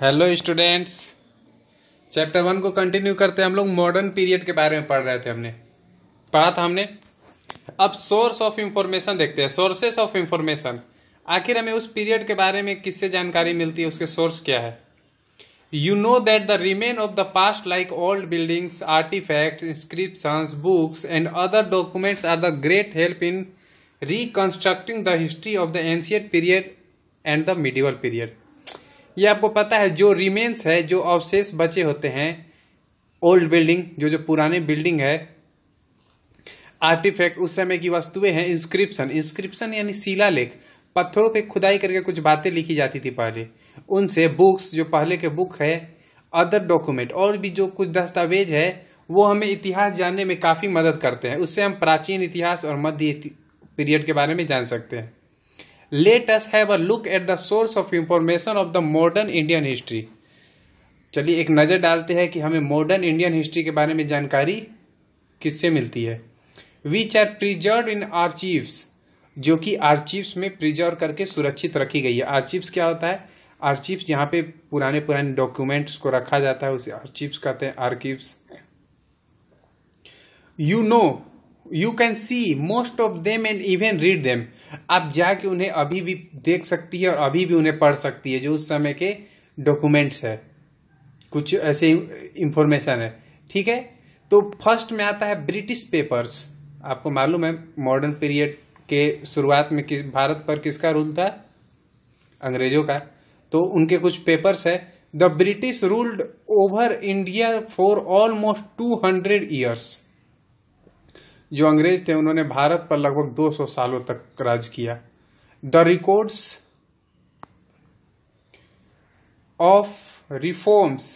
Hello students. Chapter 1 को continue करते हैं। हम लोग मॉडर्न पीरियड के बारे में पढ़ रहे थे। पढ़ा था हमने। अब सोर्स ऑफ इंफॉर्मेशन देखते हैं, सोर्सेस ऑफ इंफॉर्मेशन। आखिर हमें उस पीरियड के बारे में किससे जानकारी मिलती है, उसके सोर्स क्या है। You know that the remain of the past, like old buildings, artifacts, inscriptions, books, and other documents, are the great help in reconstructing the history of the ancient period and the medieval period. ये आपको पता है, जो remains है, जो अवशेष बचे होते हैं, ओल्ड बिल्डिंग, जो पुराने बिल्डिंग है, आर्टिफैक्ट उस समय की वस्तुएं हैं, इंस्क्रिप्शन यानी शिलालेख, पत्थरों पे खुदाई करके कुछ बातें लिखी जाती थी पहले, उनसे बुक्स, जो पहले के बुक है, अदर डॉक्यूमेंट, और भी जो कुछ दस्तावेज है, वो हमें इतिहास जानने में काफी मदद करते हैं। उससे हम प्राचीन इतिहास और मध्य पीरियड के बारे में जान सकते हैं। Let us have a look at the source of information of the modern Indian history. चलिए एक नजर डालते हैं कि हमें मॉडर्न इंडियन हिस्ट्री के बारे में जानकारी किससे मिलती है। Which are preserve in archives, जो कि आर्चीव्स में प्रिजर्व करके सुरक्षित रखी गई है। आर्चीव्स क्या होता है? आर्चीव्स जहां पे पुराने डॉक्यूमेंट्स को रखा जाता है, उसे आर्चीव्स कहते हैं, archives. You can see most of them and even read them. आप जाके उन्हें अभी भी देख सकती है और अभी भी उन्हें पढ़ सकती है, जो उस समय के डॉक्यूमेंट्स है, कुछ ऐसे इंफॉर्मेशन है। ठीक है, तो फर्स्ट में आता है ब्रिटिश पेपर्स। आपको मालूम है मॉडर्न पीरियड के शुरुआत में भारत पर किसका रूल था? अंग्रेजों का। तो उनके कुछ पेपर्स है। The British ruled over India for almost 200 years. जो अंग्रेज थे उन्होंने भारत पर लगभग 200 सालों तक राज किया। The records of reforms,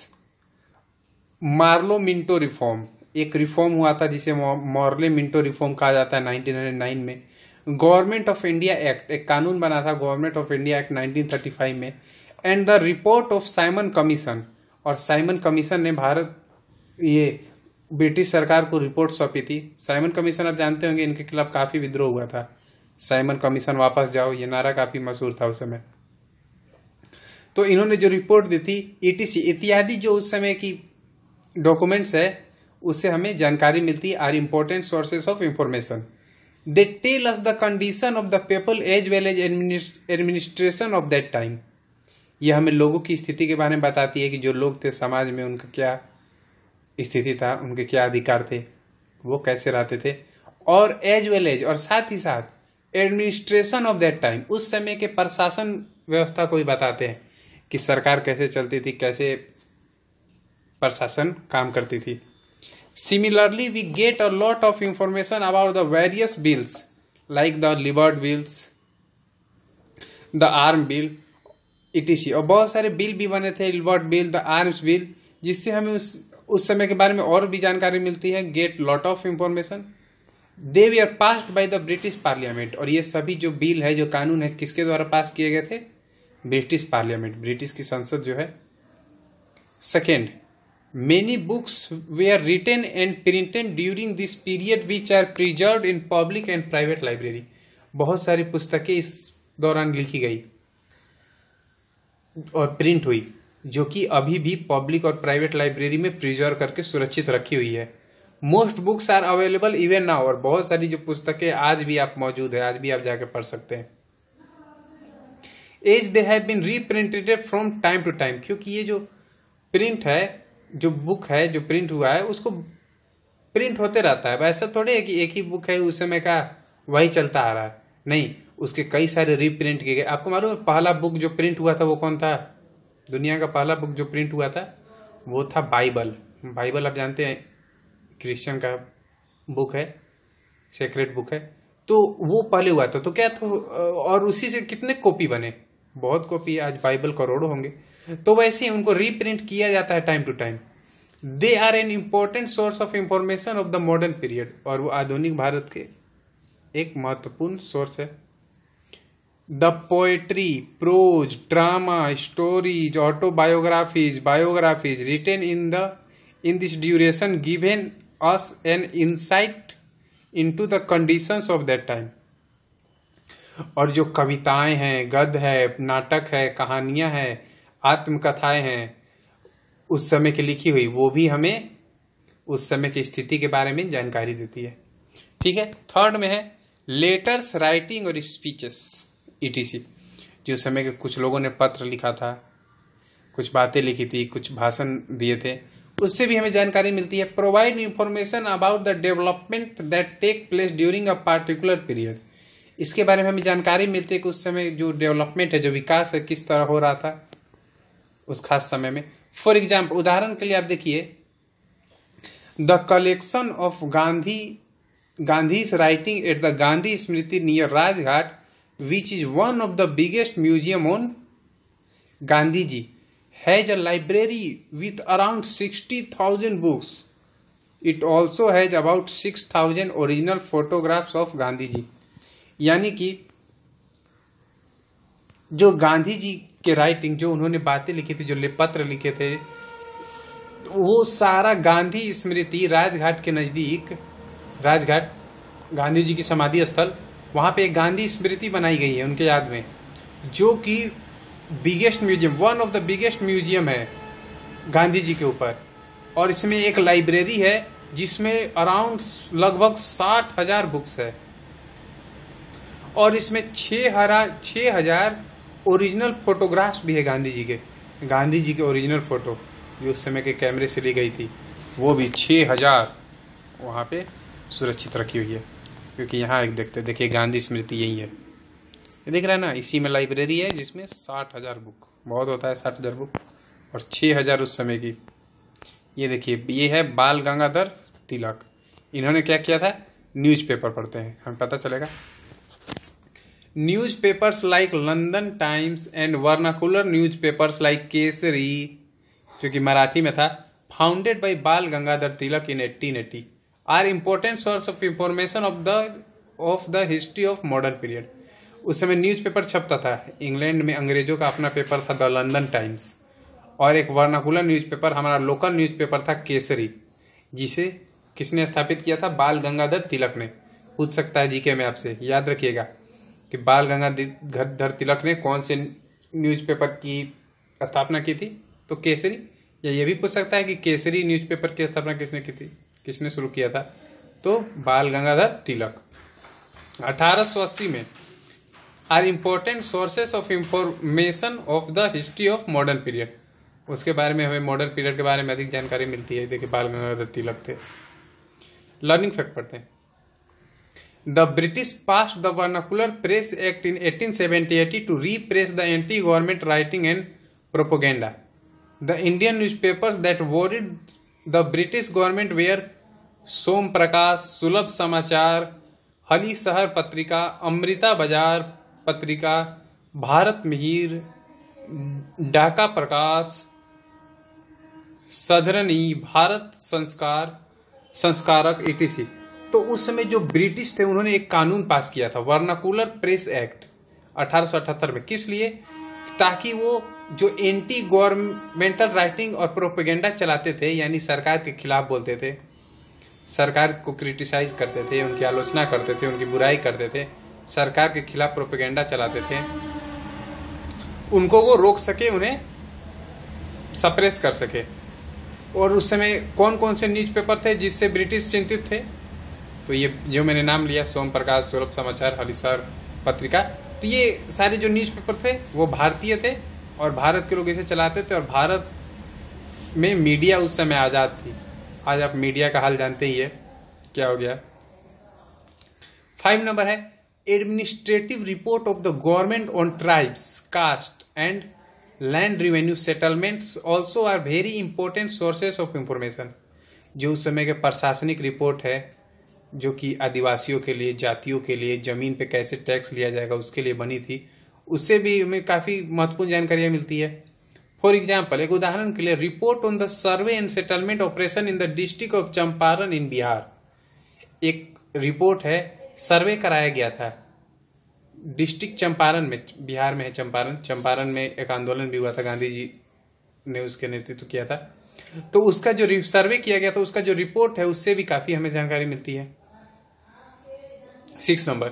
Morley Minto reform, एक रिफॉर्म हुआ था जिसे मॉर्ले मिंटो रिफॉर्म कहा जाता है 1909 में। गवर्नमेंट ऑफ इंडिया एक्ट, एक कानून बना था गवर्नमेंट ऑफ इंडिया एक्ट 1935 में। And the report of Simon commission, और साइमन कमीशन ने ये ब्रिटिश सरकार को रिपोर्ट सौंपी थी। साइमन कमीशन आप जानते होंगे, इनके खिलाफ काफी विद्रोह हुआ था। साइमन कमीशन वापस जाओ, ये नारा काफी मशहूर था उस समय। तो इन्होंने जो रिपोर्ट दी थी, ईटीसी इत्यादि जो उस समय की डॉक्यूमेंट्स है, उससे हमें जानकारी मिलती है। Are important sources of information. They tell us the condition of the people as well as administration of that time. ये हमें लोगों की स्थिति के बारे में बताती है कि जो लोग थे समाज में, उनका क्या स्थिति था, उनके क्या अधिकार थे, वो कैसे रहते थे। और एज वेल एज, और साथ ही साथ एडमिनिस्ट्रेशन ऑफ दैट टाइम, उस समय के प्रशासन व्यवस्था को भी बताते हैं कि सरकार कैसे चलती थी, कैसे प्रशासन काम करती थी। Similarly, we get a lot of information about the various bills, like the Livered Bills, the Arm Bill, etc. और बहुत सारे बिल भी बने थे, लिबर्ट बिल, द आर्म्स बिल, जिससे हमें उस समय के बारे में और भी जानकारी मिलती है। Get lot of information. They were passed by the British parliament, और ये सभी जो बिल है, जो कानून है, किसके द्वारा पास किए गए थे? ब्रिटिश पार्लियामेंट, ब्रिटिश की संसद जो है। Second, many books were written and printed during this period which are preserved in public and private library. बहुत सारी पुस्तकें इस दौरान लिखी गई और प्रिंट हुई, जो कि अभी भी पब्लिक और प्राइवेट लाइब्रेरी में प्रिजर्व करके सुरक्षित रखी हुई है। Most books are available even now, और बहुत सारी जो पुस्तकें आज भी आप मौजूद है, आज भी आप जाकर पढ़ सकते हैं। As they have been reprinted from time to time, क्योंकि ये जो प्रिंट है, जो बुक है, जो प्रिंट हुआ है, उसको प्रिंट होते रहता है। ऐसा थोड़े है कि एक ही बुक है उस समय का वही चलता आ रहा है, नहीं, उसके कई सारे रीप्रिंट किए गए। आपको मालूम है पहला बुक जो प्रिंट हुआ था वो कौन था? दुनिया का पहला बुक जो प्रिंट हुआ था वो था बाइबल। बाइबल आप जानते हैं क्रिश्चियन का बुक है, सेक्रेट बुक है, तो वो पहले हुआ था। तो क्या तो, और उसी से कितने कॉपी बने, बहुत कॉपी, आज बाइबल करोड़ों होंगे। तो वैसे ही उनको रीप्रिंट किया जाता है time to time. They are an important source of information of the modern period, और वो आधुनिक भारत के एक महत्वपूर्ण सोर्स है। The poetry, prose, drama, stories, autobiographies, biographies written in this duration given us an insight into the conditions of that time. और जो कविताएं हैं, गद्य है, नाटक है, कहानियां हैं, आत्मकथाएं हैं उस समय की लिखी हुई, वो भी हमें उस समय की स्थिति के बारे में जानकारी देती है। ठीक है। थर्ड में है लेटर्स, राइटिंग और स्पीचेस ईटीसी। जो समय के कुछ लोगों ने पत्र लिखा था, कुछ बातें लिखी थी, कुछ भाषण दिए थे, उससे भी हमें जानकारी मिलती है। Provide information about the development that take place during a particular period. इसके बारे में हमें जानकारी मिलती है कि उस समय जो डेवलपमेंट है, जो विकास है, किस तरह हो रहा था उस खास समय में। फॉर एग्जाम्पल, उदाहरण के लिए आप देखिए, the collection of Gandhi's writing at the Gandhi Smriti near Rajghat, which is one of the biggest museum on Gandhi ji, has a library with around 60,000 books. It also has about 6,000 original photographs of Gandhi ji. यानी कि जो गांधी जी के writing, जो उन्होंने बातें लिखी थी, जो पत्र लिखे थे, वो सारा गांधी स्मृति राजघाट के नजदीक, राजघाट गांधी जी की समाधि स्थल, वहां पे एक गांधी स्मृति बनाई गई है उनके याद में, जो कि biggest museum, one of the biggest museum है गांधी जी के ऊपर। और इसमें एक लाइब्रेरी है जिसमें अराउंड लगभग 60,000 बुक्स है, और इसमें 6,000 ओरिजिनल फोटोग्राफ्स भी है गांधी जी के ओरिजिनल फोटो जो उस समय के कैमरे से ली गई थी, वो भी 6,000 वहां पे सुरक्षित रखी हुई है। क्योंकि यहाँ एक देखिए गांधी स्मृति यही है, ये दिख रहा है ना, इसी में लाइब्रेरी है जिसमें 60,000 बुक, बहुत होता है 60,000 बुक, और 6,000 उस समय की। ये देखिए, ये है बाल गंगाधर तिलक। इन्होंने क्या किया था, न्यूज़पेपर पढ़ते हैं, हमें पता चलेगा। Newspapers like London Times and vernacular newspapers like Kesari, जो कि मराठी में था, founded by Bal Gangadhar Tilak in 1880, are important source of information of the history of modern period. उस समय न्यूज़पेपर छपता था, इंग्लैंड में अंग्रेजों का अपना पेपर था द लंदन टाइम्स, और एक वर्नाकुलर न्यूज़पेपर, हमारा लोकल न्यूज़पेपर था केसरी, जिसे किसने स्थापित किया था, बाल गंगाधर तिलक ने। पूछ सकता है जीके में आपसे, याद रखिएगा कि बाल गंगाधर तिलक ने कौन से न्यूज़पेपर की स्थापना की थी, तो केसरी। या ये भी पूछ सकता है कि केसरी न्यूज़पेपर की स्थापना किसने की थी, किसने शुरू किया था, तो बाल गंगाधर तिलक। 1880 में are important sources of information of the history of modern period, उसके बारे में हमें मॉडर्न पीरियड के बारे में अधिक जानकारी मिलती है। देखिए बाल गंगाधर तिलक थे। लर्निंग फैक्ट पढ़ते हैं। The British passed the vernacular press act in 1870 to repress the anti government writing and propaganda. The Indian newspapers that worried the British government were Som Prakash, Sulabh Samachar, हली शहर पत्रिका, अमृता बाजार पत्रिका, भारत मिहिर, डाका प्रकाश, सधरनी, भारत संस्कारक etc। तो उस समय जो ब्रिटिश थे उन्होंने एक कानून पास किया था, वर्नाकुलर प्रेस एक्ट 1878 में। किस लिए, ताकि वो जो एंटी गवर्नमेंटल राइटिंग और प्रोपेगेंडा चलाते थे, यानी सरकार के खिलाफ बोलते थे, सरकार को क्रिटिसाइज करते थे, उनकी आलोचना करते थे, उनकी बुराई करते थे, सरकार के खिलाफ प्रोपेगेंडा चलाते थे, उनको वो रोक सके, उन्हें सप्रेस कर सके। और उस समय कौन कौन से न्यूज़पेपर थे जिससे ब्रिटिश चिंतित थे, तो ये जो मैंने नाम लिया, सोम प्रकाश, सुलभ समाचार, हलिसर पत्रिका, तो ये सारे जो न्यूज़पेपर थे वो भारतीय थे और भारत के लोग इसे चलाते थे। और भारत में मीडिया उस समय आजाद थी। आज आप मीडिया का हाल जानते ही है, क्या हो गया। 5 नंबर है administrative report of the government on tribes, caste and land revenue settlements also are very important sources of information. जो उस समय के प्रशासनिक रिपोर्ट है, जो कि आदिवासियों के लिए, जातियों के लिए जमीन पे कैसे टैक्स लिया जाएगा उसके लिए बनी थी, उससे भी हमें काफी महत्वपूर्ण जानकारियां मिलती है। फॉर एग्जाम्पल, एक उदाहरण के लिए, report on the survey and settlement operation in the district of Champaran in Bihar. एक रिपोर्ट है, सर्वे कराया गया था डिस्ट्रिक्ट चंपारण में, बिहार में है चंपारण में एक आंदोलन भी हुआ था, गांधी जी ने उसके नेतृत्व किया था। तो उसका जो सर्वे किया गया था, उसका जो रिपोर्ट है, उससे भी काफी हमें जानकारी मिलती है। 6 नंबर,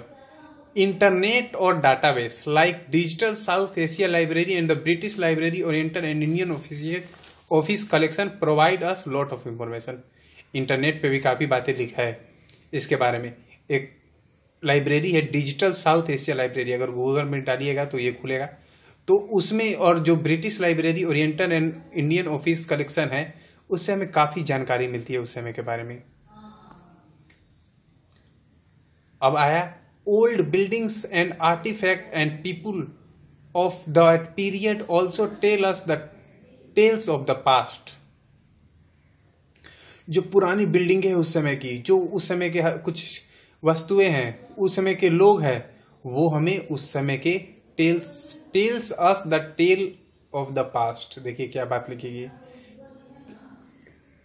इंटरनेट और database like digital south Asia library and the British library oriental and Indian office collection provide us lot of information. Internet पे भी काफी बातें लिखा है इसके बारे में। एक लाइब्रेरी है डिजिटल साउथ एशिया लाइब्रेरी, अगर गूगल में डालिएगा तो ये खुलेगा, तो उसमें और जो British library oriental and Indian office collection है उससे हमें काफी जानकारी मिलती है उस समय के बारे में। अब आया old buildings and artifact and people of that period also tell us the tales of the past. जो पुरानी बिल्डिंग है उस समय की, जो उस समय के कुछ वस्तुएं हैं, उस समय के लोग हैं, वो हमें उस समय के tells us the tale of the past. देखिए क्या बात लिखी गई,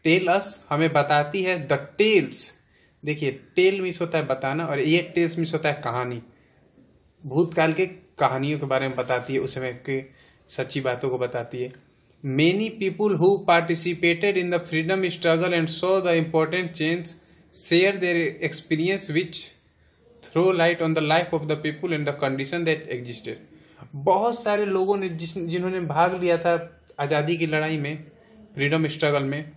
टेल अस हमें बताती है, द टेल्स, देखिए टेल मीन्स होता है बताना और ये टेल्स मीन्स होता है कहानी, भूतकाल के कहानियों के बारे में बताती है, उस समय के सच्ची बातों को बताती है। Many people who participated in the freedom struggle and saw the important change share their experience which throw light on the life of the people and the condition that existed. बहुत सारे लोगों ने जिन्होंने भाग लिया था आज़ादी की लड़ाई में, फ्रीडम स्ट्रगल में,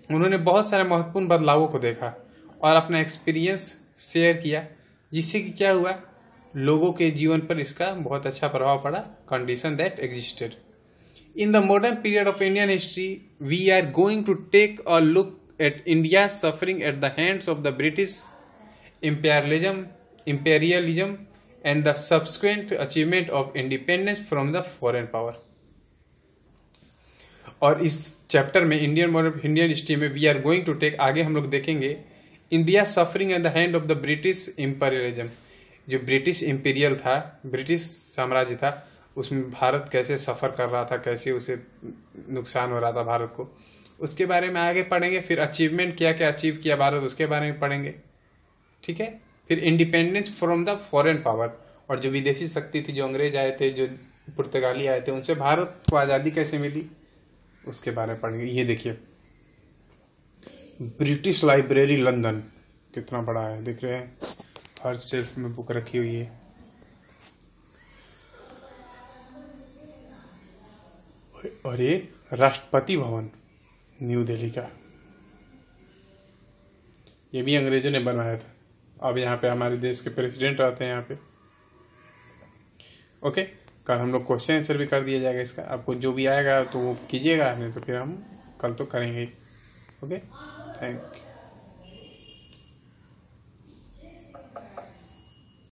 उन्होंने बहुत सारे महत्वपूर्ण बदलावों को देखा और अपना एक्सपीरियंस शेयर किया, जिससे कि क्या हुआ, लोगों के जीवन पर इसका बहुत अच्छा प्रभाव पड़ा। Condition that existed in the modern period of Indian history, we are going to take a look at India suffering at the hands of the British imperialism and the subsequent achievement of independence from the foreign power। और इस chapter में Indian history में we are going to take, आगे हम लोग देखेंगे India suffering at the hand of the British imperialism. जो British imperial था, ब्रिटिश साम्राज्य था, उसमें भारत कैसे सफर कर रहा था, कैसे उसे नुकसान हो रहा था भारत को, उसके बारे में आगे पढ़ेंगे। फिर अचीवमेंट क्या क्या अचीव किया भारत, उसके बारे में पढ़ेंगे, ठीक है। फिर independence from the foreign power, और जो विदेशी शक्ति थी, जो अंग्रेज आए थे, जो पुर्तगाली आए थे, उनसे भारत को आजादी कैसे मिली, उसके बारे में पढ़ेंगे। ये देखिए ब्रिटिश लाइब्रेरी लंदन कितना बड़ा है, देख रहे हैं, हर शेल्फ में बुक रखी हुई है। और ये राष्ट्रपति भवन न्यू दिल्ली का, ये भी अंग्रेजों ने बनवाया था। अब यहाँ पे हमारे देश के प्रेसिडेंट रहते हैं यहाँ पे। ओके, कल हम लोग क्वेश्चन आंसर भी कर दिया जाएगा इसका, आपको जो भी आएगा तो वो कीजिएगा, नहीं तो फिर हम कल तो करेंगे। Okay, thank you.